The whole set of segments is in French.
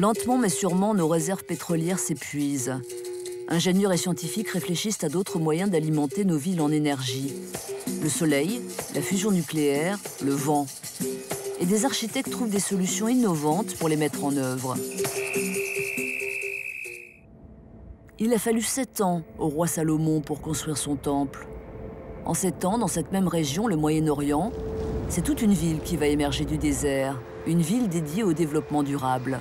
Lentement mais sûrement, nos réserves pétrolières s'épuisent. Ingénieurs et scientifiques réfléchissent à d'autres moyens d'alimenter nos villes en énergie. Le soleil, la fusion nucléaire, le vent. Et des architectes trouvent des solutions innovantes pour les mettre en œuvre. Il a fallu 7 ans au roi Salomon pour construire son temple. En 7 ans, dans cette même région, le Moyen-Orient, c'est toute une ville qui va émerger du désert, une ville dédiée au développement durable.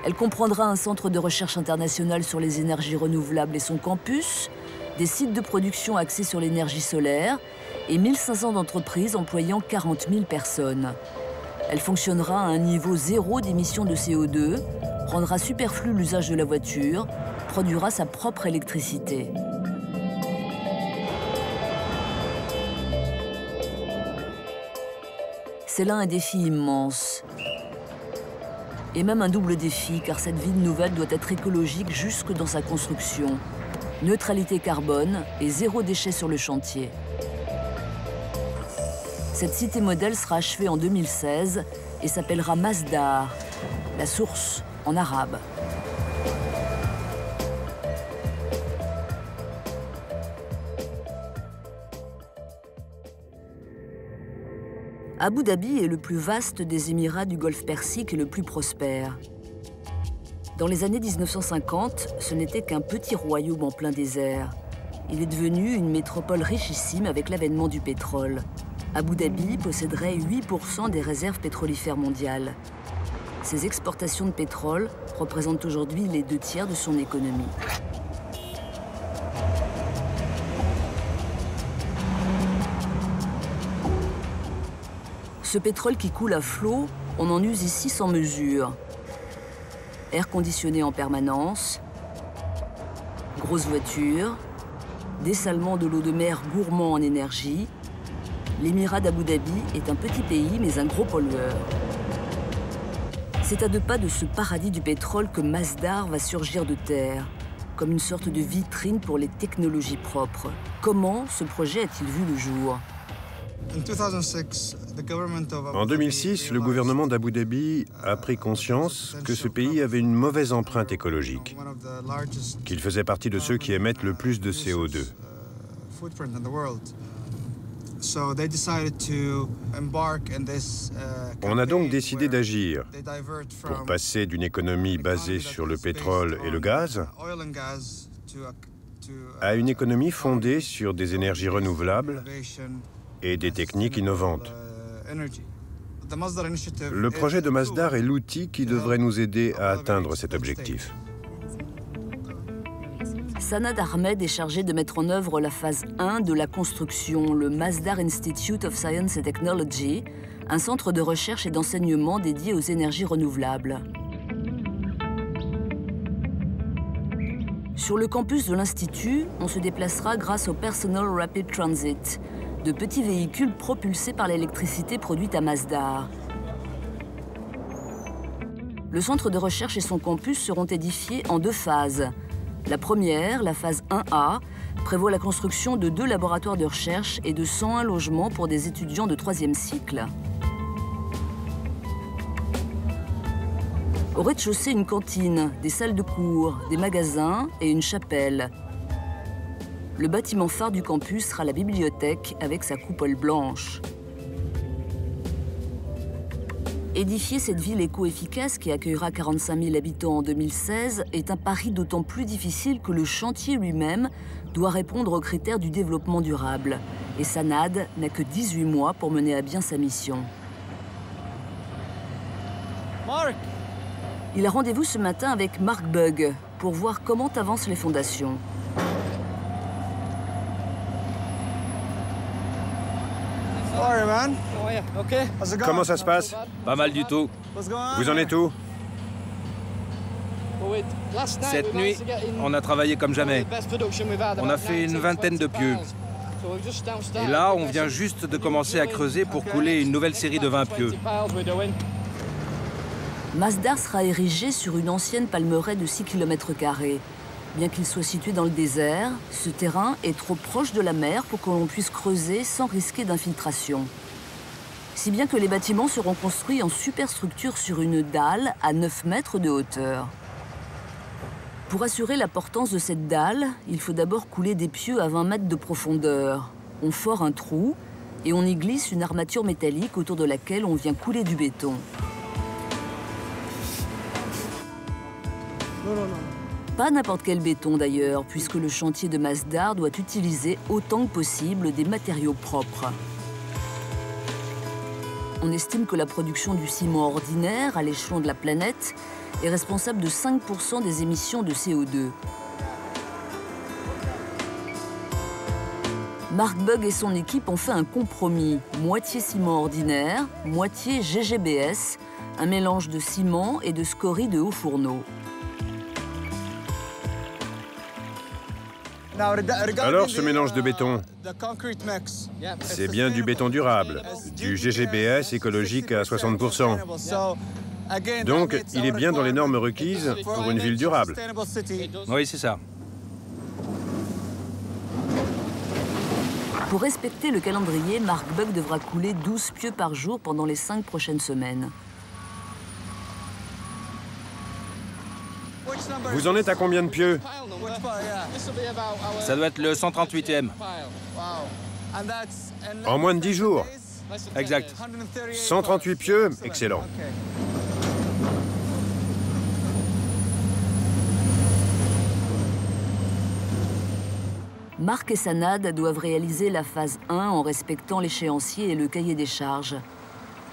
Elle comprendra un centre de recherche international sur les énergies renouvelables et son campus, des sites de production axés sur l'énergie solaire et 1500 entreprises employant 40 000 personnes. Elle fonctionnera à un niveau zéro d'émissions de CO2, rendra superflu l'usage de la voiture, produira sa propre électricité. C'est là un défi immense. Et même un double défi, car cette ville nouvelle doit être écologique jusque dans sa construction. Neutralité carbone et 0 déchet sur le chantier. Cette cité modèle sera achevée en 2016 et s'appellera Masdar, la source en arabe. Abu Dhabi est le plus vaste des Émirats du Golfe Persique et le plus prospère. Dans les années 1950, ce n'était qu'un petit royaume en plein désert. Il est devenu une métropole richissime avec l'avènement du pétrole. Abu Dhabi posséderait 8% des réserves pétrolifères mondiales. Ses exportations de pétrole représentent aujourd'hui les 2/3 de son économie. Ce pétrole qui coule à flot, on en use ici sans mesure. Air conditionné en permanence, grosses voitures, dessalement de l'eau de mer gourmand en énergie. L'émirat d'Abu Dhabi est un petit pays, mais un gros pollueur. C'est à 2 pas de ce paradis du pétrole que Masdar va surgir de terre, comme une sorte de vitrine pour les technologies propres. Comment ce projet a-t-il vu le jour ? En 2006, le gouvernement d'Abu Dhabi a pris conscience que ce pays avait une mauvaise empreinte écologique, qu'il faisait partie de ceux qui émettent le plus de CO2. On a donc décidé d'agir pour passer d'une économie basée sur le pétrole et le gaz à une économie fondée sur des énergies renouvelables et des techniques innovantes. Le projet de Masdar est l'outil qui devrait nous aider à atteindre cet objectif. Sanad Ahmed est chargé de mettre en œuvre la phase 1 de la construction, le Masdar Institute of Science and Technology, un centre de recherche et d'enseignement dédié aux énergies renouvelables. Sur le campus de l'Institut, on se déplacera grâce au Personal Rapid Transit, de petits véhicules propulsés par l'électricité produite à Masdar. Le centre de recherche et son campus seront édifiés en 2 phases. La première, la phase 1A, prévoit la construction de 2 laboratoires de recherche et de 101 logements pour des étudiants de 3e cycle. Au rez-de-chaussée, une cantine, des salles de cours, des magasins et une chapelle. Le bâtiment phare du campus sera la bibliothèque avec sa coupole blanche. Édifier cette ville éco-efficace qui accueillera 45 000 habitants en 2016 est un pari d'autant plus difficile que le chantier lui-même doit répondre aux critères du développement durable. Et Sanad n'a que 18 mois pour mener à bien sa mission. Mark. Il a rendez-vous ce matin avec Mark Bugg pour voir comment avancent les fondations. Comment ça se passe? Pas mal du tout. Vous en êtes où? Cette nuit, on a travaillé comme jamais. On a fait une vingtaine de pieux. Et là, on vient juste de commencer à creuser pour couler une nouvelle série de 20 pieux. Masdar sera érigé sur une ancienne palmeraie de 6 km². Bien qu'il soit situé dans le désert, ce terrain est trop proche de la mer pour que l'on puisse creuser sans risquer d'infiltration. Si bien que les bâtiments seront construits en superstructure sur une dalle à 9 mètres de hauteur. Pour assurer la portance de cette dalle, il faut d'abord couler des pieux à 20 mètres de profondeur. On fore un trou et on y glisse une armature métallique autour de laquelle on vient couler du béton. Pas n'importe quel béton d'ailleurs, puisque le chantier de Masdar doit utiliser autant que possible des matériaux propres. On estime que la production du ciment ordinaire à l'échelon de la planète est responsable de 5% des émissions de CO2. Mark Bugg et son équipe ont fait un compromis, moitié ciment ordinaire, moitié GGBS, un mélange de ciment et de scories de hauts fourneaux. Alors, ce mélange de béton, c'est bien du béton durable, du GGBS écologique à 60%. Donc, il est bien dans les normes requises pour une ville durable. Oui, c'est ça. Pour respecter le calendrier, Mark Bugg devra couler 12 pieux par jour pendant les 5 prochaines semaines. Vous en êtes à combien de pieux? Ça doit être le 138e. En moins de 10 jours. Exact. 138 pieux, excellent. Mark et Sanad doivent réaliser la phase 1 en respectant l'échéancier et le cahier des charges.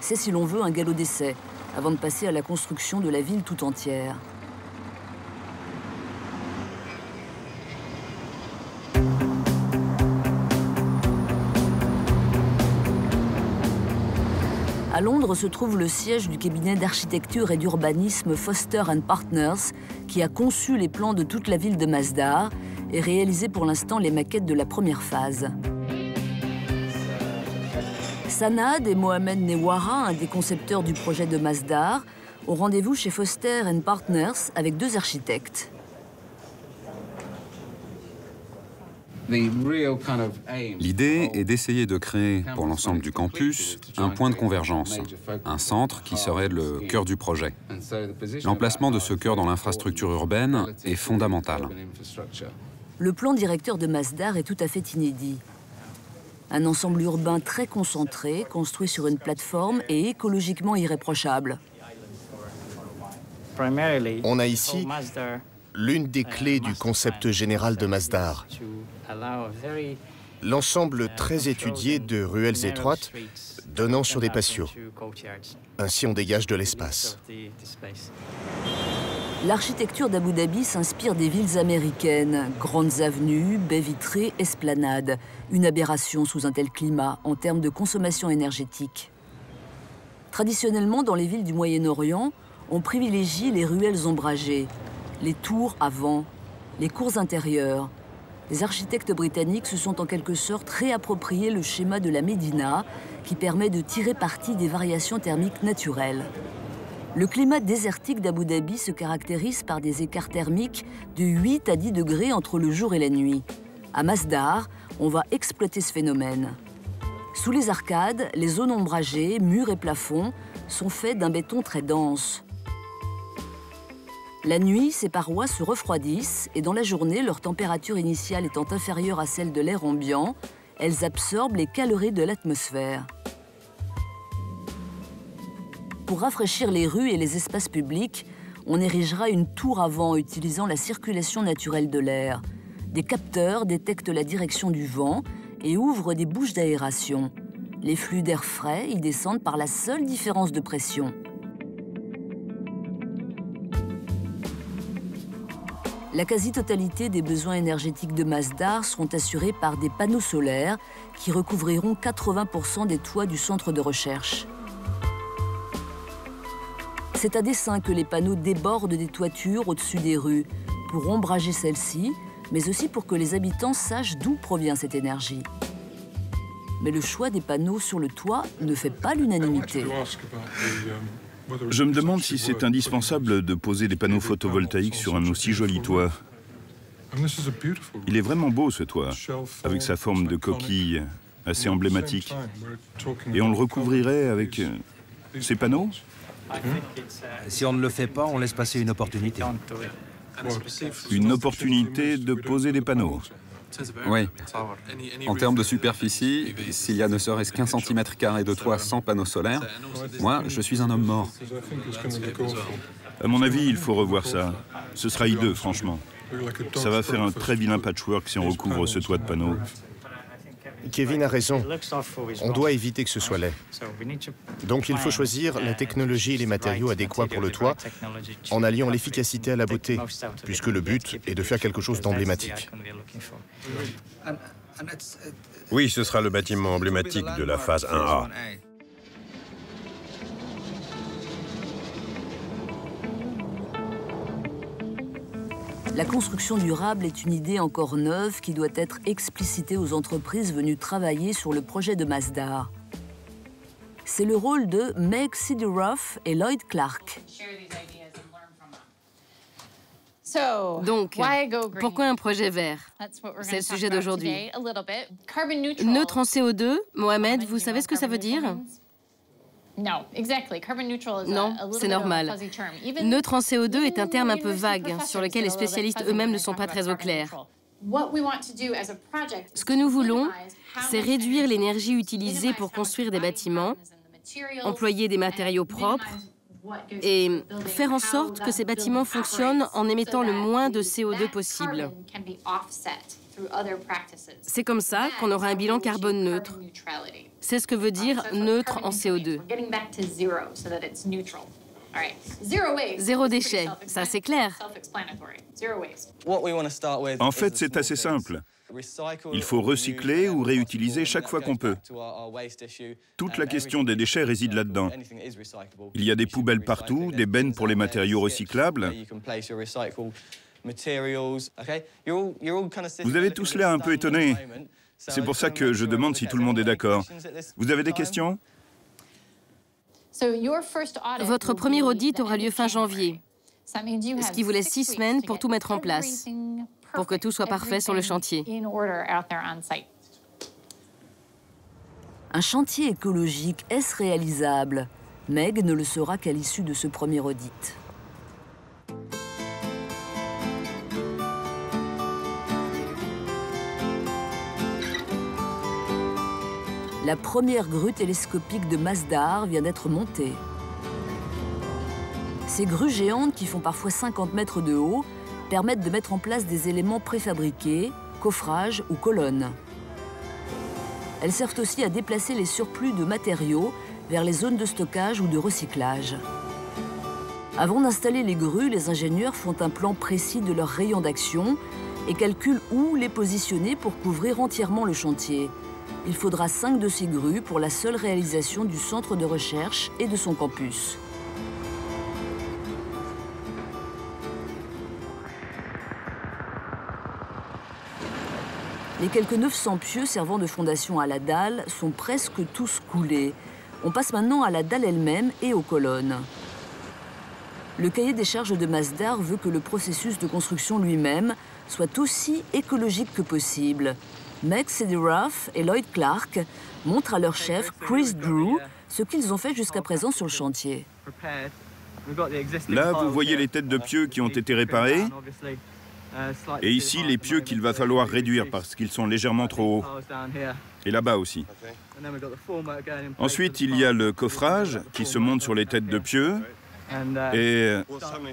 C'est, si l'on veut, un galop d'essai, avant de passer à la construction de la ville tout entière. À Londres se trouve le siège du cabinet d'architecture et d'urbanisme Foster & Partners, qui a conçu les plans de toute la ville de Masdar et réalisé pour l'instant les maquettes de la première phase. Sanad et Mohamed Newara, un des concepteurs du projet de Masdar, ont rendez-vous chez Foster & Partners avec 2 architectes. L'idée est d'essayer de créer, pour l'ensemble du campus, un point de convergence, un centre qui serait le cœur du projet. L'emplacement de ce cœur dans l'infrastructure urbaine est fondamental. Le plan directeur de Masdar est tout à fait inédit. Un ensemble urbain très concentré, construit sur une plateforme et écologiquement irréprochable. On a ici l'une des clés du concept général de Masdar. L'ensemble très étudié de ruelles étroites donnant sur des patios. Ainsi, on dégage de l'espace. L'architecture d'Abu Dhabi s'inspire des villes américaines. Grandes avenues, baies vitrées, esplanades. Une aberration sous un tel climat en termes de consommation énergétique. Traditionnellement, dans les villes du Moyen-Orient, on privilégie les ruelles ombragées, les tours à vent, les cours intérieures. Les architectes britanniques se sont en quelque sorte réapproprié le schéma de la Médina qui permet de tirer parti des variations thermiques naturelles. Le climat désertique d'Abu Dhabi se caractérise par des écarts thermiques de 8 à 10 degrés entre le jour et la nuit. À Masdar, on va exploiter ce phénomène. Sous les arcades, les zones ombragées, murs et plafonds, sont faits d'un béton très dense. La nuit, ces parois se refroidissent et dans la journée, leur température initiale étant inférieure à celle de l'air ambiant, elles absorbent les calories de l'atmosphère. Pour rafraîchir les rues et les espaces publics, on érigera une tour à vent utilisant la circulation naturelle de l'air. Des capteurs détectent la direction du vent et ouvrent des bouches d'aération. Les flux d'air frais y descendent par la seule différence de pression. La quasi-totalité des besoins énergétiques de Masdar seront assurés par des panneaux solaires qui recouvriront 80% des toits du centre de recherche. C'est à dessein que les panneaux débordent des toitures au-dessus des rues, pour ombrager celles-ci, mais aussi pour que les habitants sachent d'où provient cette énergie. Mais le choix des panneaux sur le toit ne fait pas l'unanimité. Je me demande si c'est indispensable de poser des panneaux photovoltaïques sur un aussi joli toit. Il est vraiment beau ce toit, avec sa forme de coquille, assez emblématique. Et on le recouvrirait avec ces panneaux? Si on ne le fait pas, on laisse passer une opportunité. Une opportunité de poser des panneaux. Oui. En termes de superficie, s'il y a ne serait-ce qu'1 cm² de toit sans panneaux solaires, moi, je suis un homme mort. À mon avis, il faut revoir ça. Ce sera hideux, franchement. Ça va faire un très vilain patchwork si on recouvre ce toit de panneaux. Kevin a raison. On doit éviter que ce soit laid. Donc il faut choisir la technologie et les matériaux adéquats pour le toit en alliant l'efficacité à la beauté, puisque le but est de faire quelque chose d'emblématique. Oui, ce sera le bâtiment emblématique de la phase 1A. La construction durable est une idée encore neuve qui doit être explicitée aux entreprises venues travailler sur le projet de Masdar. C'est le rôle de Meg Sideroff et Lloyd Clark. Donc, pourquoi un projet vert? C'est le sujet d'aujourd'hui. Neutre en CO2, Mohamed, vous savez ce que ça veut dire? Non, c'est normal. Neutre en CO2 est un terme un peu vague, sur lequel les spécialistes eux-mêmes ne sont pas très au clair. Ce que nous voulons, c'est réduire l'énergie utilisée pour construire des bâtiments, employer des matériaux propres et faire en sorte que ces bâtiments fonctionnent en émettant le moins de CO2 possible. C'est comme ça qu'on aura un bilan carbone neutre. C'est ce que veut dire neutre en CO2. Zéro déchet, ça c'est clair. En fait, c'est assez simple. Il faut recycler ou réutiliser chaque fois qu'on peut. Toute la question des déchets réside là-dedans. Il y a des poubelles partout, des bennes pour les matériaux recyclables. Vous avez tous l'air un peu étonnés. C'est pour ça que je demande si tout le monde est d'accord. Vous avez des questions? Votre premier audit aura lieu fin janvier, ce qui vous laisse 6 semaines pour tout mettre en place, pour que tout soit parfait sur le chantier. Un chantier écologique, est-ce réalisable? Meg ne le saura qu'à l'issue de ce premier audit. La première grue télescopique de Masdar vient d'être montée. Ces grues géantes, qui font parfois 50 mètres de haut, permettent de mettre en place des éléments préfabriqués, coffrages ou colonnes. Elles servent aussi à déplacer les surplus de matériaux vers les zones de stockage ou de recyclage. Avant d'installer les grues, les ingénieurs font un plan précis de leur rayon d'action et calculent où les positionner pour couvrir entièrement le chantier. Il faudra 5 de ces grues pour la seule réalisation du centre de recherche et de son campus. Les quelques 900 pieux servant de fondation à la dalle sont presque tous coulés. On passe maintenant à la dalle elle-même et aux colonnes. Le cahier des charges de Masdar veut que le processus de construction lui-même soit aussi écologique que possible. Meg Sideroff et Lloyd Clark montrent à leur chef, Chris Drew, ce qu'ils ont fait jusqu'à présent sur le chantier. Là, vous voyez les têtes de pieux qui ont été réparées. Et ici, les pieux qu'il va falloir réduire parce qu'ils sont légèrement trop hauts. Et là-bas aussi. Ensuite, il y a le coffrage qui se monte sur les têtes de pieux.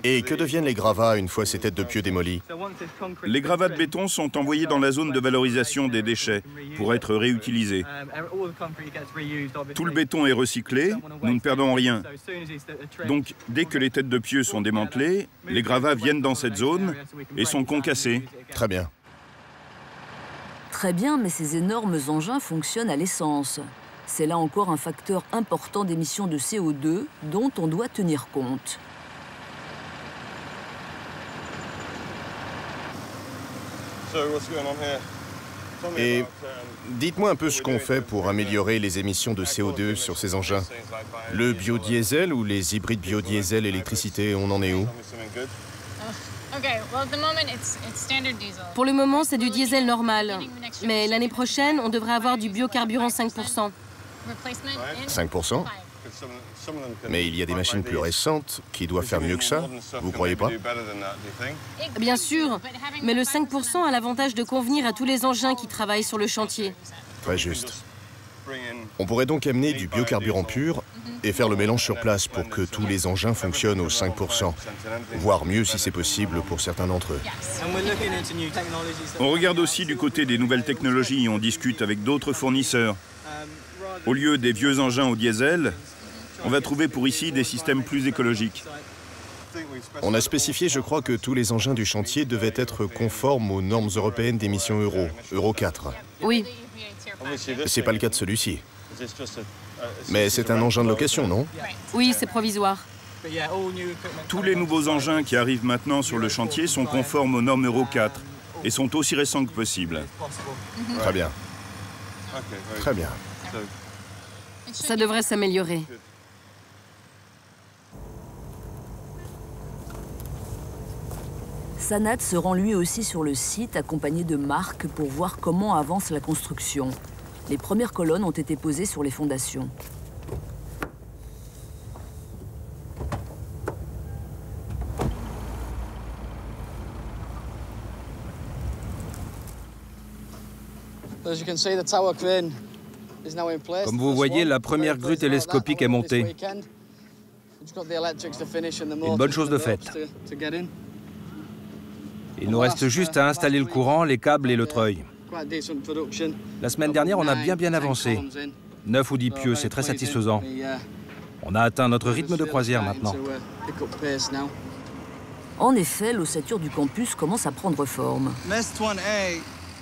Et que deviennent les gravats une fois ces têtes de pieux démolies? Les gravats de béton sont envoyés dans la zone de valorisation des déchets pour être réutilisés. Tout le béton est recyclé, nous ne perdons rien. Donc, dès que les têtes de pieux sont démantelées, les gravats viennent dans cette zone et sont concassés. Très bien. Très bien, mais ces énormes engins fonctionnent à l'essence. C'est là encore un facteur important d'émissions de CO2 dont on doit tenir compte. Et dites-moi un peu ce qu'on fait pour améliorer les émissions de CO2 sur ces engins. Le biodiesel ou les hybrides biodiesel électricité, on en est où? Pour le moment, c'est du diesel normal. Mais l'année prochaine, on devrait avoir du biocarburant 5%. 5%? Mais il y a des machines plus récentes qui doivent faire mieux que ça, vous croyez pas? Bien sûr, mais le 5% a l'avantage de convenir à tous les engins qui travaillent sur le chantier. Très juste. On pourrait donc amener du biocarburant pur et faire le mélange sur place pour que tous les engins fonctionnent au 5%, voire mieux si c'est possible pour certains d'entre eux. On regarde aussi du côté des nouvelles technologies et on discute avec d'autres fournisseurs. Au lieu des vieux engins au diesel, on va trouver pour ici des systèmes plus écologiques. On a spécifié, je crois, que tous les engins du chantier devaient être conformes aux normes européennes d'émissions Euro 4. Oui. C'est pas le cas de celui-ci. Mais c'est un engin de location, non? Oui, c'est provisoire. Tous les nouveaux engins qui arrivent maintenant sur le chantier sont conformes aux normes Euro 4 et sont aussi récents que possible. Très bien. Très bien. Ça devrait s'améliorer. Sanad se rend lui aussi sur le site, accompagné de Marc, pour voir comment avance la construction. Les premières colonnes ont été posées sur les fondations. Comme vous voyez, la première grue télescopique est montée. Une bonne chose de faite. Il nous reste juste à installer le courant, les câbles et le treuil. La semaine dernière, on a bien avancé. 9 ou 10 pieux, c'est très satisfaisant. On a atteint notre rythme de croisière maintenant. En effet, l'ossature du campus commence à prendre forme.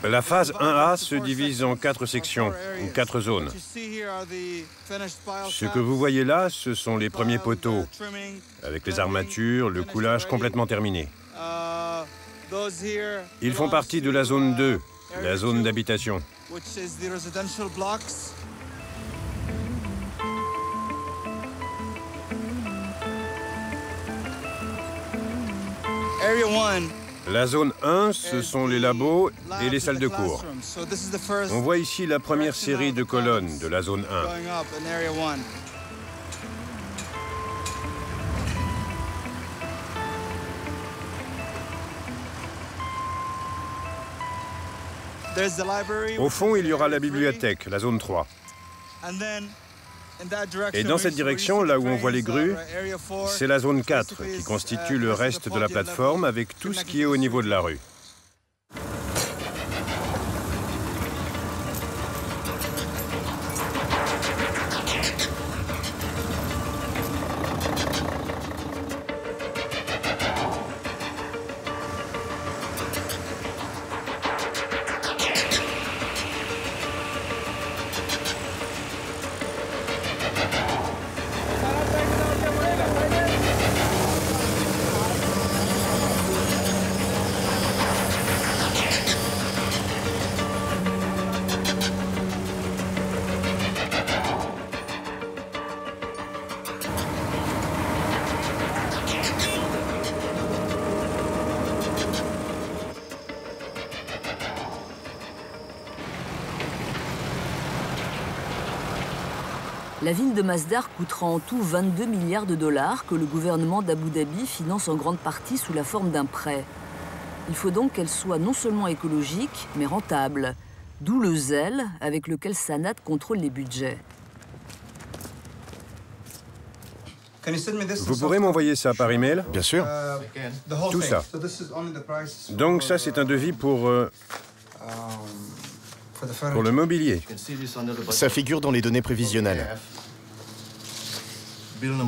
La phase 1A se divise en 4 sections, ou 4 zones. Ce que vous voyez là, ce sont les premiers poteaux, avec les armatures, le coulage complètement terminé. Ils font partie de la zone 2, la zone d'habitation. La zone 1, ce sont les labos et les salles de cours. On voit ici la première série de colonnes de la zone 1. Au fond, il y aura la bibliothèque, la zone 3. Et dans cette direction, là où on voit les grues, c'est la zone 4 qui constitue le reste de la plateforme avec tout ce qui est au niveau de la rue. La ville de Masdar coûtera en tout 22 milliards de dollars que le gouvernement d'Abu Dhabi finance en grande partie sous la forme d'un prêt. Il faut donc qu'elle soit non seulement écologique, mais rentable. D'où le zèle avec lequel Sanad contrôle les budgets. Vous pourrez m'envoyer ça par email? Bien sûr. Tout ça. Donc ça, c'est un devis pour le mobilier. Ça figure dans les données prévisionnelles.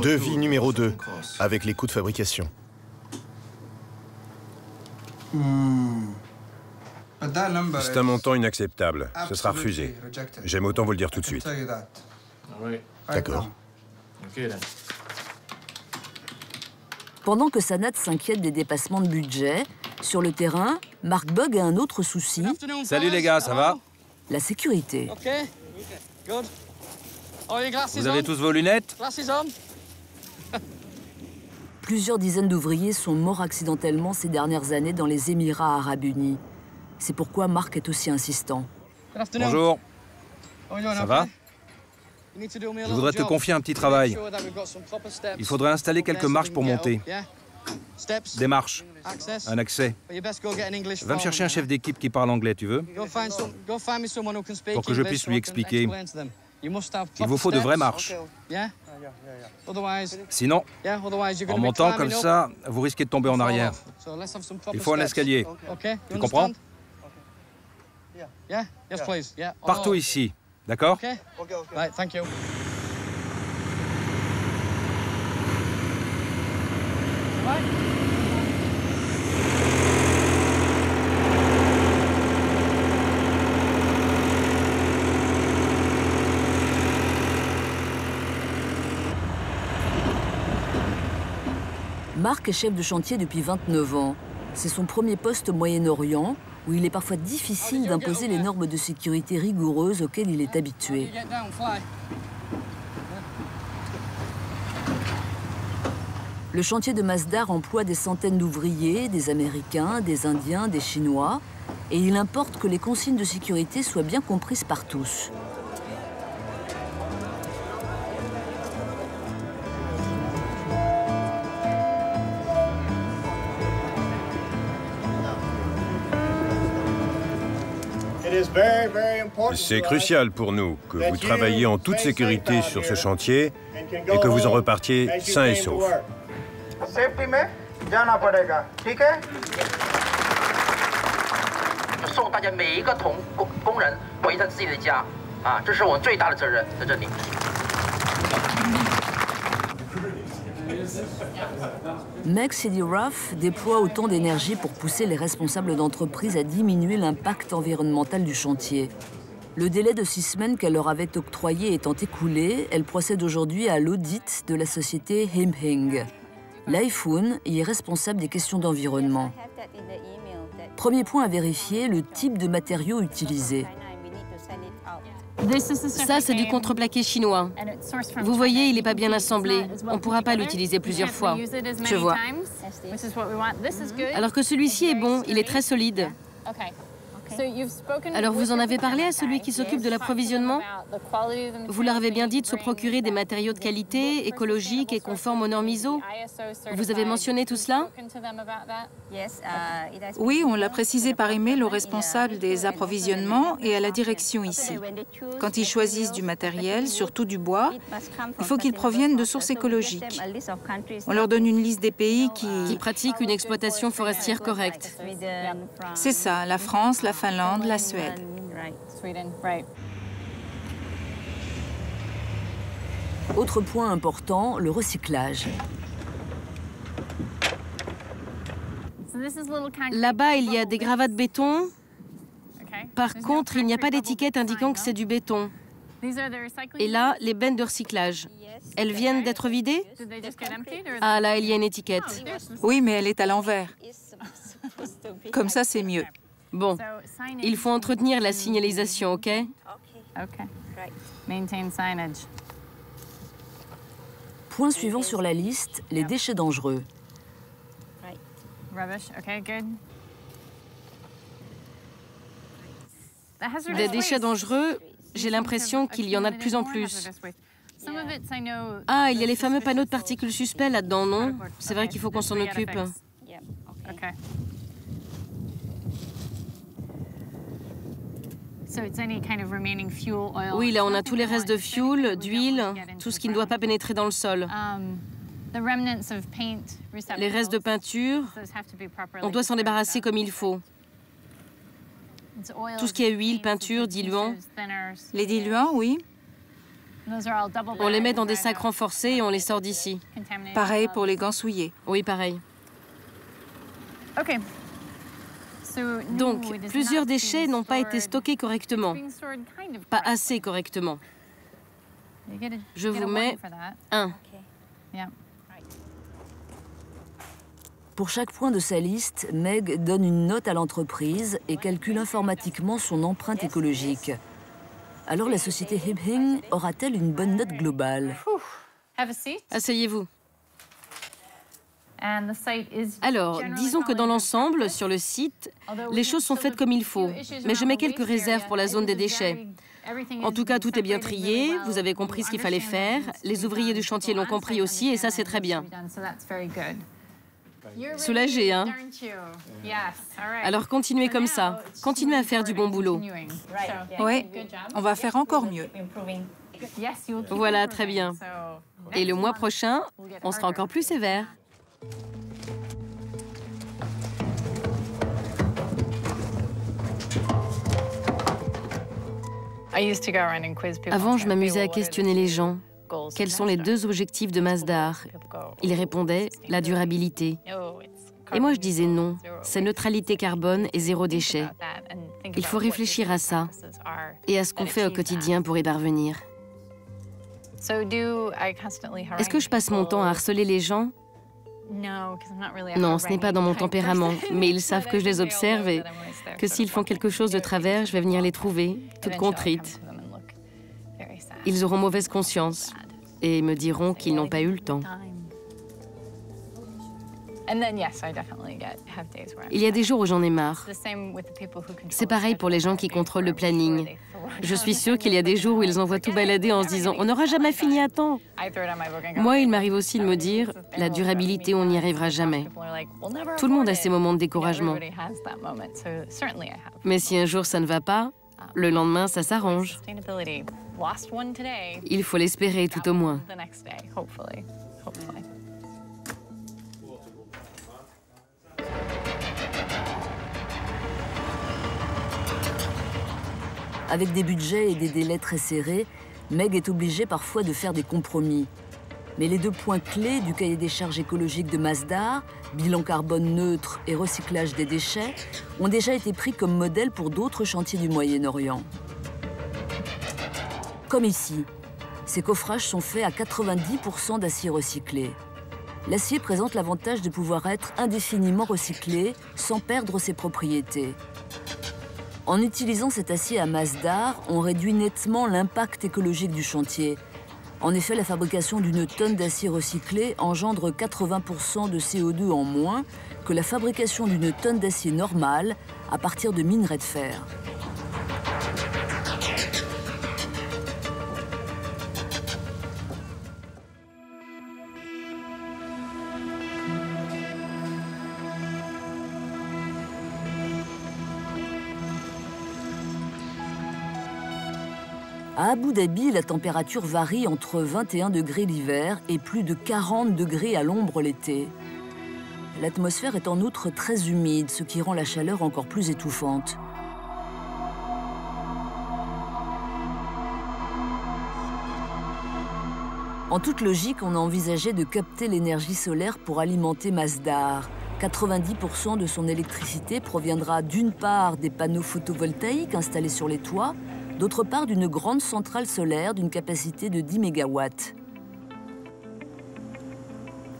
Devis numéro 2, avec les coûts de fabrication. C'est un montant inacceptable. Ce sera refusé. J'aime autant vous le dire tout de suite. D'accord. Pendant que Sanad s'inquiète des dépassements de budget, sur le terrain, Mark Bugg a un autre souci. Salut les gars, ça va? La sécurité. Vous avez tous vos lunettes? Plusieurs dizaines d'ouvriers sont morts accidentellement ces dernières années dans les Émirats arabes unis. C'est pourquoi Marc est aussi insistant. Bonjour. Ça va? Je voudrais te confier un petit travail. Il faudrait installer quelques marches pour monter. Des marches, un accès. Va me chercher un chef d'équipe qui parle anglais, tu veux? Pour que je puisse lui expliquer. Il vous faut de vraies marches. Sinon, en montant comme ça, vous risquez de tomber en arrière. Il faut un escalier. Tu comprends? Partout ici, d'accord? Marc est chef de chantier depuis 29 ans. C'est son premier poste au Moyen-Orient, où il est parfois difficile d'imposer les normes de sécurité rigoureuses auxquelles il est habitué. Le chantier de Masdar emploie des centaines d'ouvriers, des Américains, des Indiens, des Chinois, et il importe que les consignes de sécurité soient bien comprises par tous. C'est crucial pour nous que vous travailliez en toute sécurité sur ce chantier et que vous en repartiez sains et saufs. Meg Sidiroff déploie autant d'énergie pour pousser les responsables d'entreprise à diminuer l'impact environnemental du chantier. Le délai de 6 semaines qu'elle leur avait octroyé étant écoulé, elle procède aujourd'hui à l'audit de la société Himhing. L'iPhone y est responsable des questions d'environnement. Premier point à vérifier, le type de matériaux utilisés. Ça, c'est du contreplaqué chinois. Vous voyez, il n'est pas bien assemblé. On ne pourra pas l'utiliser plusieurs fois. Je vois. Alors que celui-ci est bon, il est très solide. Alors vous en avez parlé à celui qui s'occupe de l'approvisionnement? Vous leur avez bien dit de se procurer des matériaux de qualité, écologiques et conformes aux normes ISO? Vous avez mentionné tout cela? Oui, on l'a précisé par email aux responsables des approvisionnements et à la direction ici. Quand ils choisissent du matériel, surtout du bois, il faut qu'ils proviennent de sources écologiques. On leur donne une liste des pays qui pratiquent une exploitation forestière correcte. C'est ça, la France, la Finlande, la Suède. Autre point important, le recyclage. Là-bas, il y a des gravats de béton. Par contre, il n'y a pas d'étiquette indiquant que c'est du béton. Et là, les bennes de recyclage. Elles viennent d'être vidées? Ah, là, il y a une étiquette. Oui, mais elle est à l'envers. Comme ça, c'est mieux. Bon, il faut entretenir la signalisation, OK? Point suivant sur la liste, les déchets dangereux. Des déchets dangereux, j'ai l'impression qu'il y en a de plus en plus. Ah, il y a les fameux panneaux de particules suspects là-dedans, non? C'est vrai qu'il faut qu'on s'en occupe. Oui, là, on a tous les restes de fuel, d'huile, tout ce qui ne doit pas pénétrer dans le sol. Les restes de peinture, on doit s'en débarrasser comme il faut. Tout ce qui est huile, peinture, diluant. Les diluants, oui. On les met dans des sacs renforcés et on les sort d'ici. Pareil pour les gants souillés. Oui, pareil. Donc, plusieurs déchets n'ont pas été stockés correctement. Pas assez correctement. Je vous mets 1. Pour chaque point de sa liste, Meg donne une note à l'entreprise et calcule informatiquement son empreinte écologique. Alors la société Himhing aura-t-elle une bonne note globale? Asseyez-vous. Alors, disons que dans l'ensemble, sur le site, les choses sont faites comme il faut. Mais je mets quelques réserves pour la zone des déchets. En tout cas, tout est bien trié, vous avez compris ce qu'il fallait faire, les ouvriers du chantier l'ont compris aussi, et ça, c'est très bien. Soulagé, hein? Alors continuez comme ça, continuez à faire du bon boulot. Oui, on va faire encore mieux. Voilà, très bien. Et le mois prochain, on sera encore plus sévère. Avant, je m'amusais à questionner les gens. Quels sont les 2 objectifs de Masdar? Ils répondaient « la durabilité ». Et moi, je disais non, c'est neutralité carbone et 0 déchet. Il faut réfléchir à ça et à ce qu'on fait au quotidien pour y parvenir. Est-ce que je passe mon temps à harceler les gens? Non, ce n'est pas dans mon tempérament, mais ils savent que je les observe et que s'ils font quelque chose de travers, je vais venir les trouver, toute contrite. Ils auront mauvaise conscience et me diront qu'ils n'ont pas eu le temps. Il y a des jours où j'en ai marre. C'est pareil pour les gens qui contrôlent le planning. Je suis sûre qu'il y a des jours où ils envoient tout balader en se disant « on n'aura jamais fini à temps ». Moi, il m'arrive aussi de me dire « la durabilité, on n'y arrivera jamais ». Tout le monde a ses moments de découragement. Mais si un jour ça ne va pas, le lendemain, ça s'arrange. Il faut l'espérer tout au moins. Avec des budgets et des délais très serrés, Meg est obligée parfois de faire des compromis. Mais les 2 points clés du cahier des charges écologiques de Masdar, bilan carbone neutre et recyclage des déchets, ont déjà été pris comme modèle pour d'autres chantiers du Moyen-Orient. Comme ici, ces coffrages sont faits à 90% d'acier recyclé. L'acier présente l'avantage de pouvoir être indéfiniment recyclé sans perdre ses propriétés. En utilisant cet acier à Masdar, on réduit nettement l'impact écologique du chantier. En effet, la fabrication d'une tonne d'acier recyclé engendre 80% de CO2 en moins que la fabrication d'une tonne d'acier normale à partir de minerais de fer. À Abu Dhabi, la température varie entre 21 degrés l'hiver et plus de 40 degrés à l'ombre l'été. L'atmosphère est en outre très humide, ce qui rend la chaleur encore plus étouffante. En toute logique, on a envisagé de capter l'énergie solaire pour alimenter Masdar. 90% de son électricité proviendra d'une part des panneaux photovoltaïques installés sur les toits, d'autre part d'une grande centrale solaire d'une capacité de 10 MW.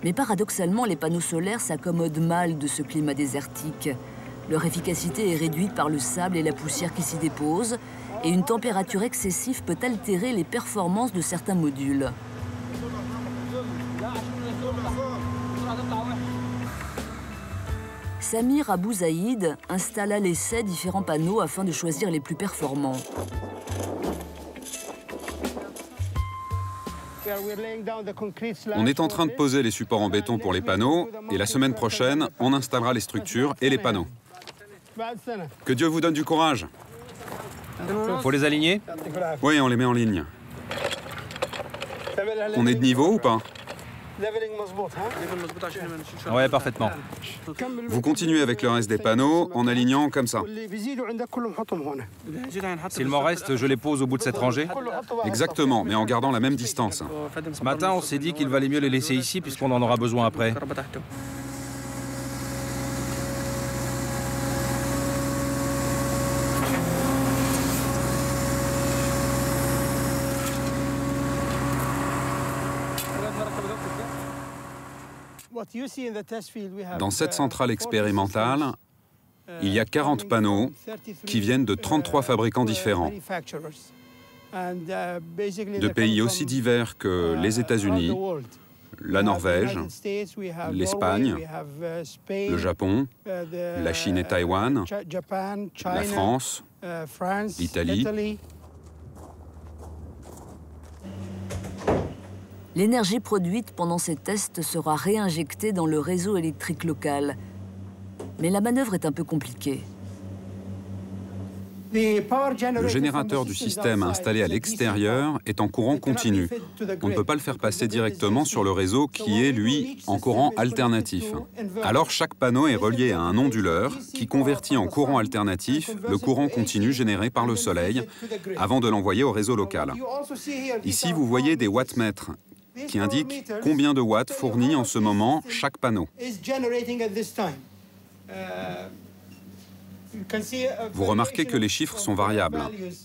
Mais paradoxalement, les panneaux solaires s'accommodent mal de ce climat désertique. Leur efficacité est réduite par le sable et la poussière qui s'y déposent, et une température excessive peut altérer les performances de certains modules. Samir Abou Zaïd installe à l'essai différents panneaux afin de choisir les plus performants. On est en train de poser les supports en béton pour les panneaux et la semaine prochaine, on installera les structures et les panneaux. Que Dieu vous donne du courage. Faut les aligner? Oui, on les met en ligne. On est de niveau ou pas? Ouais, parfaitement. Vous continuez avec le reste des panneaux en alignant comme ça. S'il m'en reste, je les pose au bout de cette rangée? Exactement, mais en gardant la même distance. Ce matin, on s'est dit qu'il valait mieux les laisser ici puisqu'on en aura besoin après. Dans cette centrale expérimentale, il y a 40 panneaux qui viennent de 33 fabricants différents, de pays aussi divers que les États-Unis, la Norvège, l'Espagne, le Japon, la Chine et Taïwan, la France, l'Italie. L'énergie produite pendant ces tests sera réinjectée dans le réseau électrique local. Mais la manœuvre est un peu compliquée. Le générateur du système installé à l'extérieur est en courant continu. On ne peut pas le faire passer directement sur le réseau qui est, lui, en courant alternatif. Alors chaque panneau est relié à un onduleur qui convertit en courant alternatif le courant continu généré par le soleil avant de l'envoyer au réseau local. Ici, vous voyez des wattmètres qui indiquent combien de watts fournit en ce moment chaque panneau. Vous remarquez que les chiffres sont variables.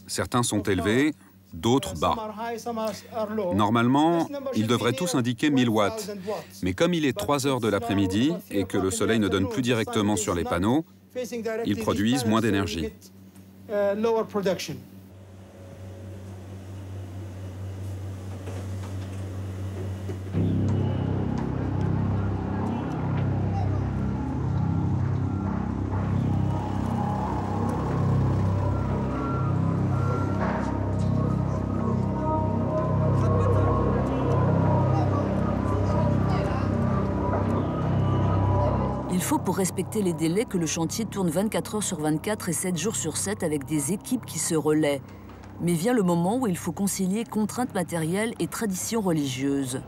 Certains sont élevés, d'autres bas. Normalement, ils devraient tous indiquer 1000 watts. Mais comme il est 3 heures de l'après-midi et que le soleil ne donne plus directement sur les panneaux, ils produisent moins d'énergie. Il faut pour respecter les délais que le chantier tourne 24 heures sur 24 et 7 jours sur 7 avec des équipes qui se relaient. Mais vient le moment où il faut concilier contraintes matérielles et traditions religieuses.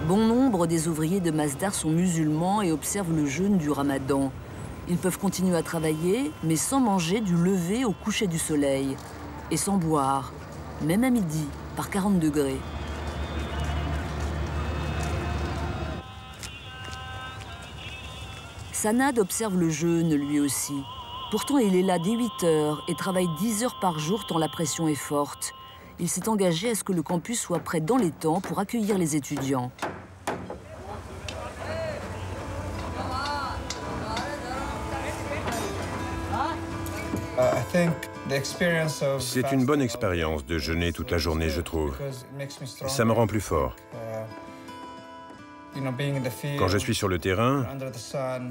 Bon nombre des ouvriers de Masdar sont musulmans et observent le jeûne du Ramadan. Ils peuvent continuer à travailler, mais sans manger du lever au coucher du soleil. Et sans boire, même à midi, par 40 degrés. Sanad observe le jeûne, lui aussi. Pourtant, il est là dès 8 heures et travaille 10 heures par jour tant la pression est forte. Il s'est engagé à ce que le campus soit prêt dans les temps pour accueillir les étudiants. C'est une bonne expérience de jeûner toute la journée, je trouve. Ça me rend plus fort. Quand je suis sur le terrain,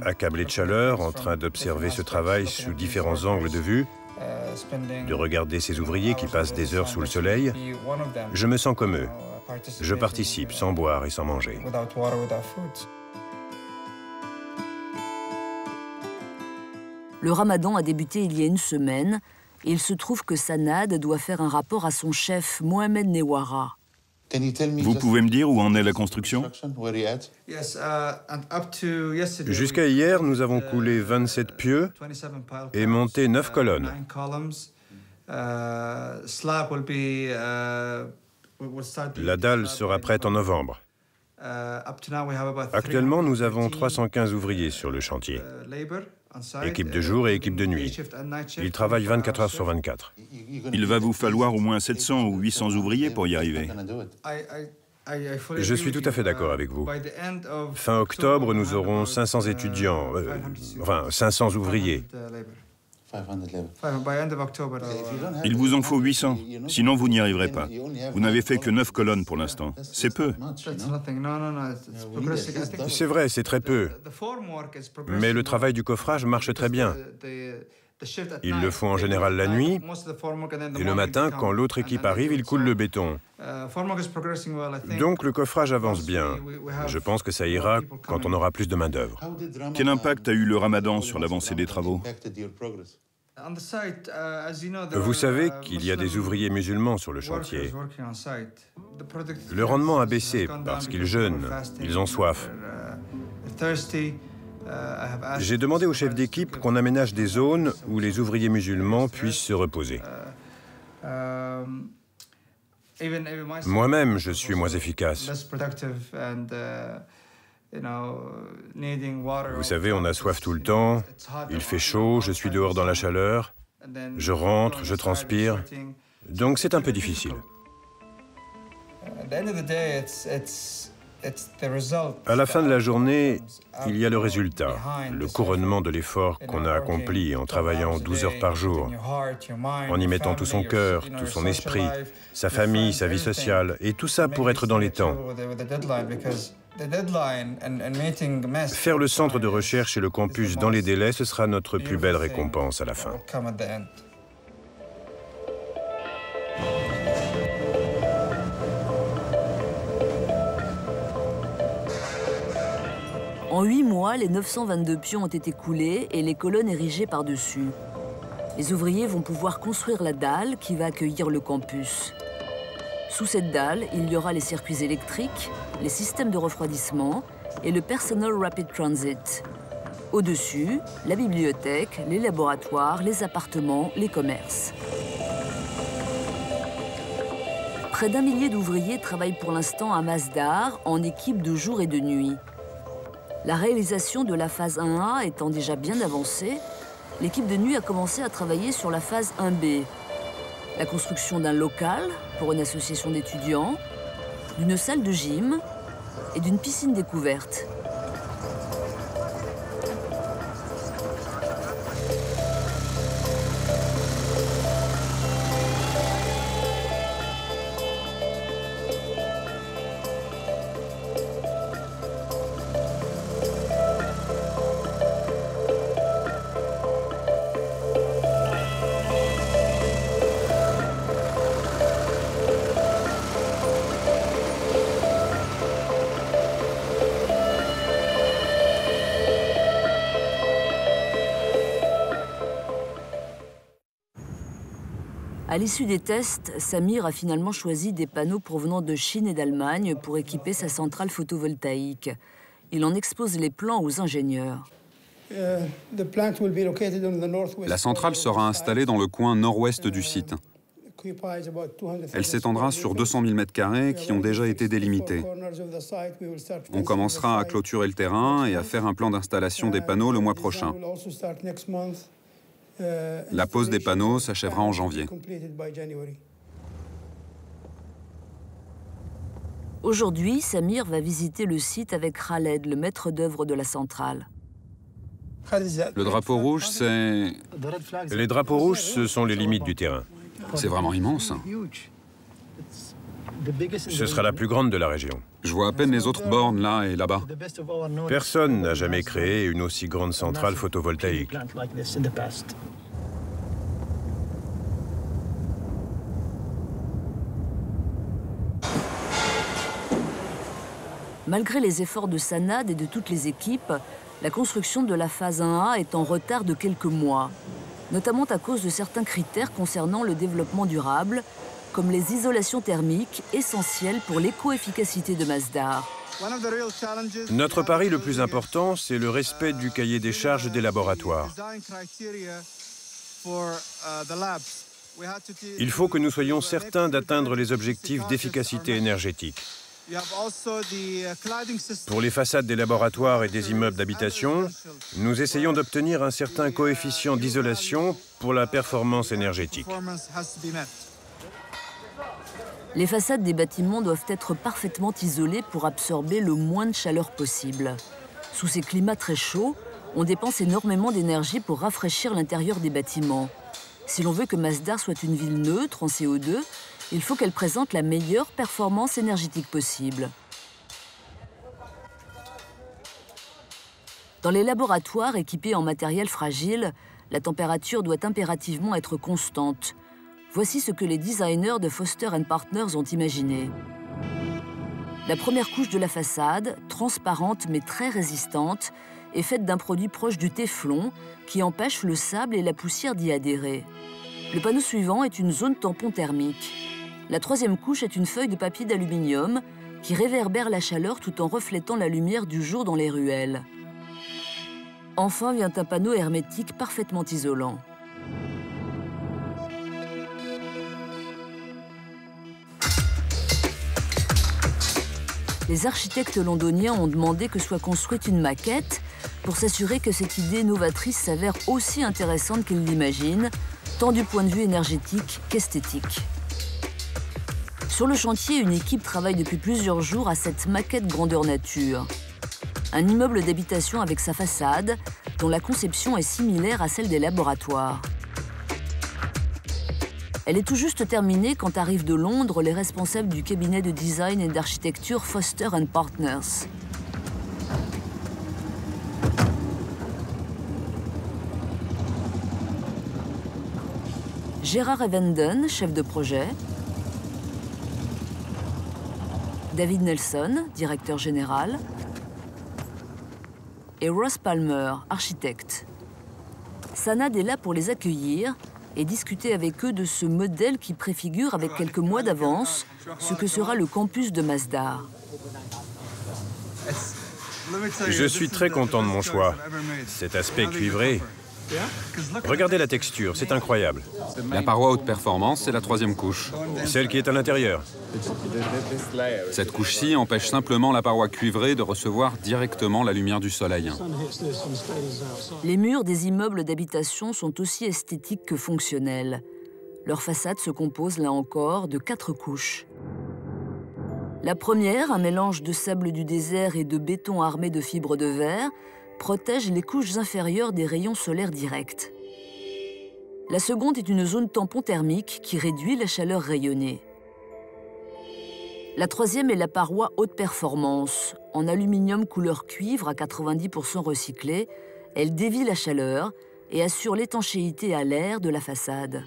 accablé de chaleur, en train d'observer ce travail sous différents angles de vue, de regarder ces ouvriers qui passent des heures sous le soleil, je me sens comme eux. Je participe sans boire et sans manger. Le Ramadan a débuté il y a une semaine et il se trouve que Sanad doit faire un rapport à son chef Mohamed Newara. Vous pouvez me dire où en est la construction? Jusqu'à hier, nous avons coulé 27 pieux et monté 9 colonnes. La dalle sera prête en novembre. Actuellement, nous avons 315 ouvriers sur le chantier. Équipe de jour et équipe de nuit. Ils travaillent 24 heures sur 24. Il va vous falloir au moins 700 ou 800 ouvriers pour y arriver. Je suis tout à fait d'accord avec vous. Fin octobre, nous aurons 500 étudiants, 500 ouvriers. Il vous en faut 800, sinon vous n'y arriverez pas. Vous n'avez fait que 9 colonnes pour l'instant. C'est peu. C'est vrai, c'est très peu. Mais le travail du coffrage marche très bien. Ils le font en général la nuit, et le matin, quand l'autre équipe arrive, ils coulent le béton. Donc le coffrage avance bien. Je pense que ça ira quand on aura plus de main-d'œuvre. Quel impact a eu le Ramadan sur l'avancée des travaux? Vous savez qu'il y a des ouvriers musulmans sur le chantier. Le rendement a baissé parce qu'ils jeûnent, ils ont soif. J'ai demandé au chef d'équipe qu'on aménage des zones où les ouvriers musulmans puissent se reposer. Moi-même, je suis moins efficace. Vous savez, on a soif tout le temps, il fait chaud, je suis dehors dans la chaleur, je rentre, je transpire, Donc c'est un peu difficile. À la fin de la journée, il y a le résultat, le couronnement de l'effort qu'on a accompli en travaillant 12 heures par jour, en y mettant tout son cœur, tout son esprit, sa famille, sa vie sociale, et tout ça pour être dans les temps. Faire le centre de recherche et le campus dans les délais, ce sera notre plus belle récompense à la fin. En 8 mois, les 922 pions ont été coulés et les colonnes érigées par-dessus. Les ouvriers vont pouvoir construire la dalle qui va accueillir le campus. Sous cette dalle, il y aura les circuits électriques, les systèmes de refroidissement et le Personal Rapid Transit. Au-dessus, la bibliothèque, les laboratoires, les appartements, les commerces. Près d'1 millier d'ouvriers travaillent pour l'instant à Masdar en équipe de jour et de nuit. La réalisation de la phase 1A étant déjà bien avancée, l'équipe de nuit a commencé à travailler sur la phase 1B. La construction d'un local pour une association d'étudiants, d'une salle de gym et d'une piscine découverte. À l'issue des tests, Samir a finalement choisi des panneaux provenant de Chine et d'Allemagne pour équiper sa centrale photovoltaïque. Il en expose les plans aux ingénieurs. La centrale sera installée dans le coin nord-ouest du site. Elle s'étendra sur 200 000 m² qui ont déjà été délimités. On commencera à clôturer le terrain et à faire un plan d'installation des panneaux le mois prochain. La pose des panneaux s'achèvera en janvier. Aujourd'hui, Samir va visiter le site avec Khaled, le maître d'œuvre de la centrale. Le drapeau rouge, c'est... Les drapeaux rouges, ce sont les limites du terrain. C'est vraiment immense. Ce sera la plus grande de la région. Je vois à peine les autres bornes là et là-bas. Personne n'a jamais créé une aussi grande centrale photovoltaïque. Malgré les efforts de Sanad et de toutes les équipes, la construction de la phase 1A est en retard de quelques mois, notamment à cause de certains critères concernant le développement durable, comme les isolations thermiques essentielles pour l'éco-efficacité de Masdar. Notre pari le plus important, c'est le respect du cahier des charges des laboratoires. Il faut que nous soyons certains d'atteindre les objectifs d'efficacité énergétique. Pour les façades des laboratoires et des immeubles d'habitation, nous essayons d'obtenir un certain coefficient d'isolation pour la performance énergétique. Les façades des bâtiments doivent être parfaitement isolées pour absorber le moins de chaleur possible. Sous ces climats très chauds, on dépense énormément d'énergie pour rafraîchir l'intérieur des bâtiments. Si l'on veut que Masdar soit une ville neutre en CO2, il faut qu'elle présente la meilleure performance énergétique possible. Dans les laboratoires équipés en matériel fragile, la température doit impérativement être constante. Voici ce que les designers de Foster & Partners ont imaginé. La première couche de la façade, transparente mais très résistante, est faite d'un produit proche du téflon qui empêche le sable et la poussière d'y adhérer. Le panneau suivant est une zone tampon thermique. La troisième couche est une feuille de papier d'aluminium qui réverbère la chaleur tout en reflétant la lumière du jour dans les ruelles. Enfin vient un panneau hermétique parfaitement isolant. Les architectes londoniens ont demandé que soit construite une maquette pour s'assurer que cette idée novatrice s'avère aussi intéressante qu'ils l'imaginent, tant du point de vue énergétique qu'esthétique. Sur le chantier, une équipe travaille depuis plusieurs jours à cette maquette grandeur nature. Un immeuble d'habitation avec sa façade, dont la conception est similaire à celle des laboratoires. Elle est tout juste terminée quand arrivent de Londres les responsables du cabinet de design et d'architecture Foster & Partners. Gérard Evenden, chef de projet. David Nelson, directeur général. Et Ross Palmer, architecte. Sanad est là pour les accueillir et discuter avec eux de ce modèle qui préfigure avec quelques mois d'avance ce que sera le campus de Masdar. Je suis très content de mon choix. Cet aspect cuivré. Regardez la texture, c'est incroyable. La paroi haute performance, c'est la 3e couche. Celle qui est à l'intérieur. Cette couche-ci empêche simplement la paroi cuivrée de recevoir directement la lumière du soleil. Les murs des immeubles d'habitation sont aussi esthétiques que fonctionnels. Leur façade se compose, là encore, de 4 couches. La première, un mélange de sable du désert et de béton armé de fibres de verre, protège les couches inférieures des rayons solaires directs. La seconde est une zone tampon thermique qui réduit la chaleur rayonnée. La troisième est la paroi haute performance. En aluminium couleur cuivre à 90% recyclé, elle dévie la chaleur et assure l'étanchéité à l'air de la façade.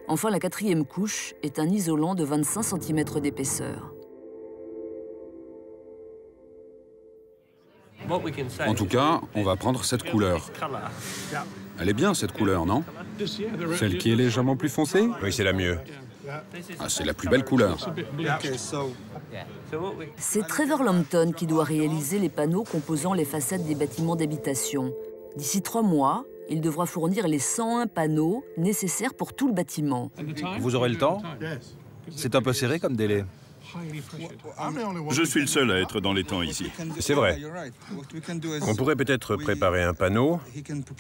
Enfin, la 4e couche est un isolant de 25 cm d'épaisseur. En tout cas, on va prendre cette couleur. Elle est bien, cette couleur, non? Celle qui est légèrement plus foncée? Oui, c'est la mieux. Ah, c'est la plus belle couleur. C'est Trevor Lambton qui doit réaliser les panneaux composant les façades des bâtiments d'habitation. D'ici 3 mois, il devra fournir les 101 panneaux nécessaires pour tout le bâtiment. Vous aurez le temps? C'est un peu serré comme délai. Je suis le seul à être dans les temps ici. C'est vrai. On pourrait peut-être préparer un panneau,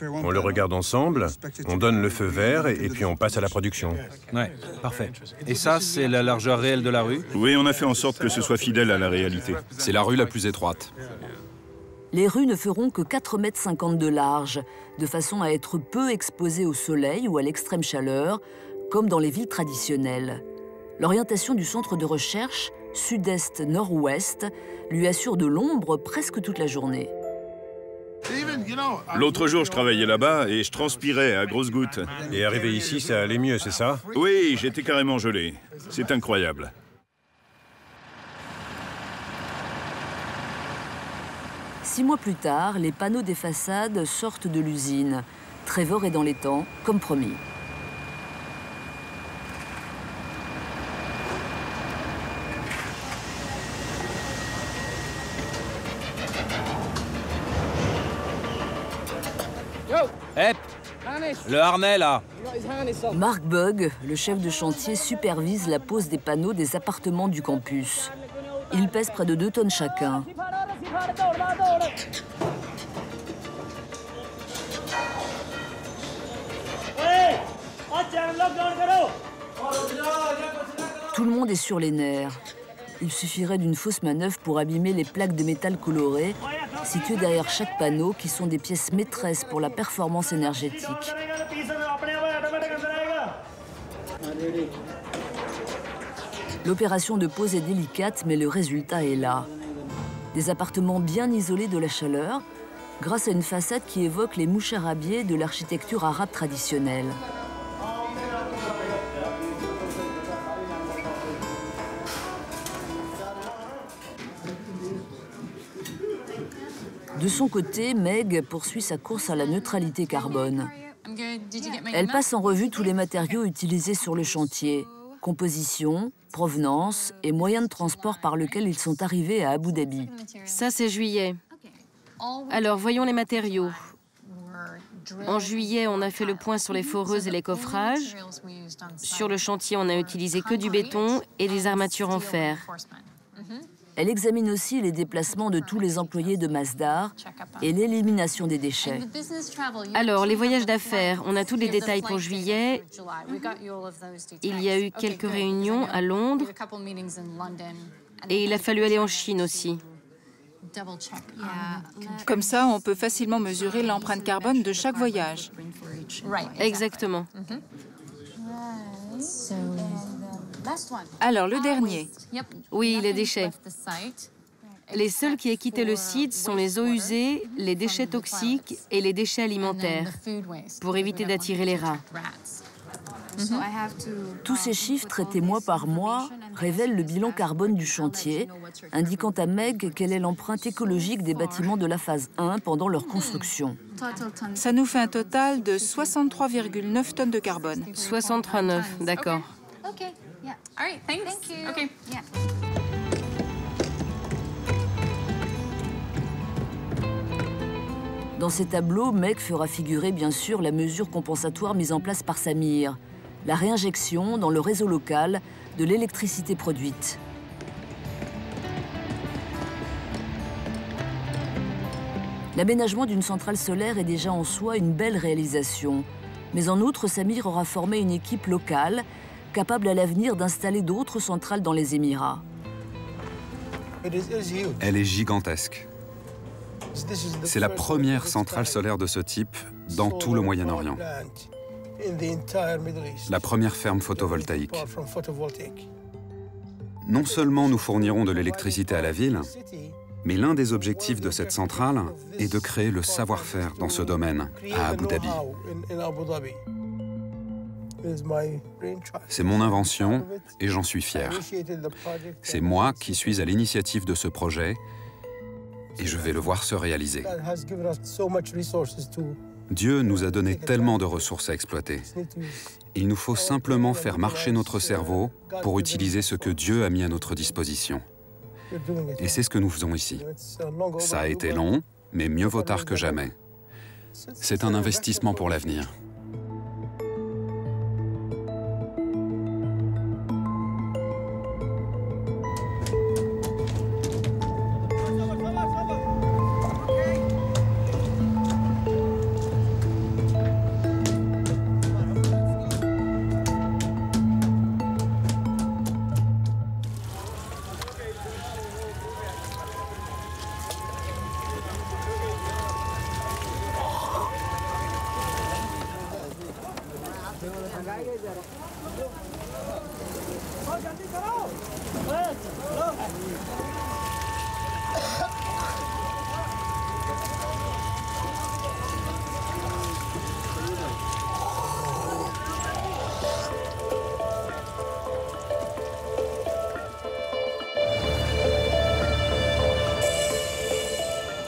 on le regarde ensemble, on donne le feu vert et puis on passe à la production. Ouais, parfait. Et ça, c'est la largeur réelle de la rue? Oui, on a fait en sorte que ce soit fidèle à la réalité. C'est la rue la plus étroite. Les rues ne feront que 4,50 m de large, de façon à être peu exposées au soleil ou à l'extrême chaleur, comme dans les villes traditionnelles. L'orientation du centre de recherche, sud-est-nord-ouest, lui assure de l'ombre presque toute la journée. L'autre jour, je travaillais là-bas et je transpirais à grosses gouttes. Et arrivé ici, ça allait mieux, c'est ça? Oui, j'étais carrément gelé. C'est incroyable. Six mois plus tard, les panneaux des façades sortent de l'usine. Trevor est dans les temps, comme promis. Hep! Le harnais, là! Mark Bugg, le chef de chantier, supervise la pose des panneaux des appartements du campus. Ils pèsent près de 2 tonnes chacun. Tout le monde est sur les nerfs. Il suffirait d'une fausse manœuvre pour abîmer les plaques de métal colorées situées derrière chaque panneau, qui sont des pièces maîtresses pour la performance énergétique. L'opération de pose est délicate, mais le résultat est là. Des appartements bien isolés de la chaleur, grâce à une façade qui évoque les moucharabiés de l'architecture arabe traditionnelle. De son côté, Meg poursuit sa course à la neutralité carbone. Elle passe en revue tous les matériaux utilisés sur le chantier, composition, provenance et moyens de transport par lesquels ils sont arrivés à Abu Dhabi. Ça, c'est juillet. Alors, voyons les matériaux. En juillet, on a fait le point sur les foreuses et les coffrages. Sur le chantier, on n'a utilisé que du béton et des armatures en fer. Elle examine aussi les déplacements de tous les employés de Masdar et l'élimination des déchets. Alors, les voyages d'affaires, on a tous les détails pour juillet. Il y a eu quelques réunions à Londres et il a fallu aller en Chine aussi. Comme ça, on peut facilement mesurer l'empreinte carbone de chaque voyage. Exactement. Alors, le dernier. Oui, les déchets. Les seuls qui aient quitté le site sont les eaux usées, les déchets toxiques et les déchets alimentaires, pour éviter d'attirer les rats. Tous ces chiffres traités mois par mois révèlent le bilan carbone du chantier, indiquant à Meg quelle est l'empreinte écologique des bâtiments de la phase 1 pendant leur construction. Ça nous fait un total de 63,9 tonnes de carbone. 63,9, d'accord. Dans ces tableaux, Meg fera figurer bien sûr la mesure compensatoire mise en place par Samir, la réinjection dans le réseau local de l'électricité produite. L'aménagement d'une centrale solaire est déjà en soi une belle réalisation. Mais en outre, Samir aura formé une équipe locale capable à l'avenir d'installer d'autres centrales dans les Émirats. Elle est gigantesque. C'est la première centrale solaire de ce type dans tout le Moyen-Orient. La première ferme photovoltaïque. Non seulement nous fournirons de l'électricité à la ville, mais l'un des objectifs de cette centrale est de créer le savoir-faire dans ce domaine à Abu Dhabi. C'est mon invention et j'en suis fier. C'est moi qui suis à l'initiative de ce projet et je vais le voir se réaliser. Dieu nous a donné tellement de ressources à exploiter. Il nous faut simplement faire marcher notre cerveau pour utiliser ce que Dieu a mis à notre disposition. Et c'est ce que nous faisons ici. Ça a été long, mais mieux vaut tard que jamais. C'est un investissement pour l'avenir.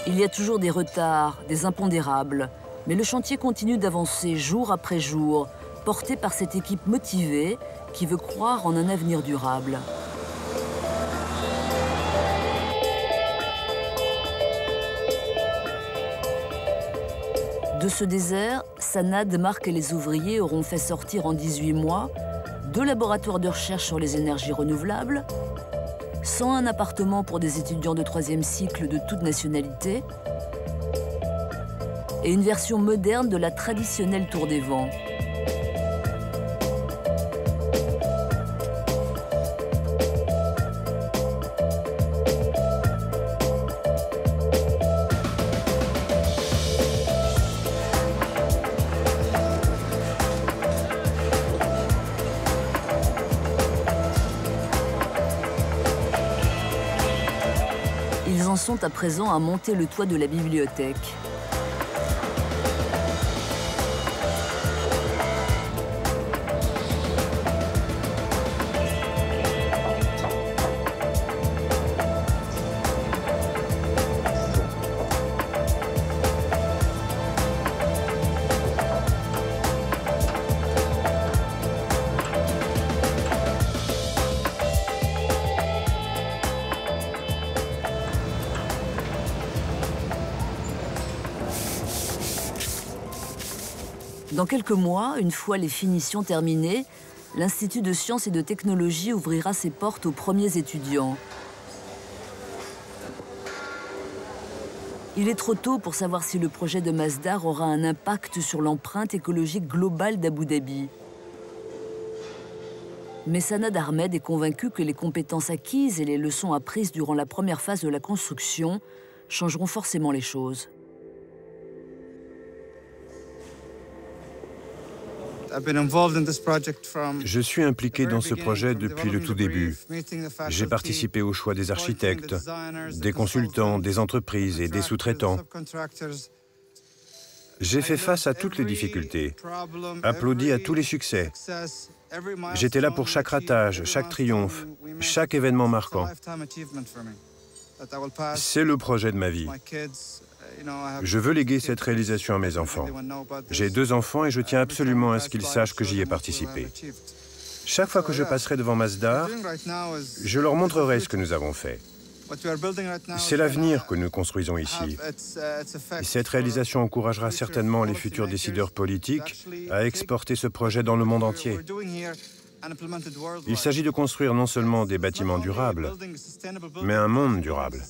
Il y a toujours des retards, des impondérables, mais le chantier continue d'avancer jour après jour, porté par cette équipe motivée qui veut croire en un avenir durable. De ce désert, Sanad, Marc et les ouvriers auront fait sortir en 18 mois 2 laboratoires de recherche sur les énergies renouvelables, 101 appartements pour des étudiants de 3e cycle de toute nationalité et une version moderne de la traditionnelle Tour des Vents. Ils en sont à présent à monter le toit de la bibliothèque. Dans quelques mois, une fois les finitions terminées, l'Institut de sciences et de technologie ouvrira ses portes aux premiers étudiants. Il est trop tôt pour savoir si le projet de Masdar aura un impact sur l'empreinte écologique globale d'Abu Dhabi. Mais Sanad Ahmed est convaincu que les compétences acquises et les leçons apprises durant la première phase de la construction changeront forcément les choses. Je suis impliqué dans ce projet depuis le tout début. J'ai participé au choix des architectes, des consultants, des entreprises et des sous-traitants. J'ai fait face à toutes les difficultés, applaudi à tous les succès. J'étais là pour chaque ratage, chaque triomphe, chaque événement marquant. C'est le projet de ma vie. Je veux léguer cette réalisation à mes enfants. J'ai 2 enfants et je tiens absolument à ce qu'ils sachent que j'y ai participé. Chaque fois que je passerai devant Masdar, je leur montrerai ce que nous avons fait. C'est l'avenir que nous construisons ici. Cette réalisation encouragera certainement les futurs décideurs politiques à exporter ce projet dans le monde entier. Il s'agit de construire non seulement des bâtiments durables, mais un monde durable.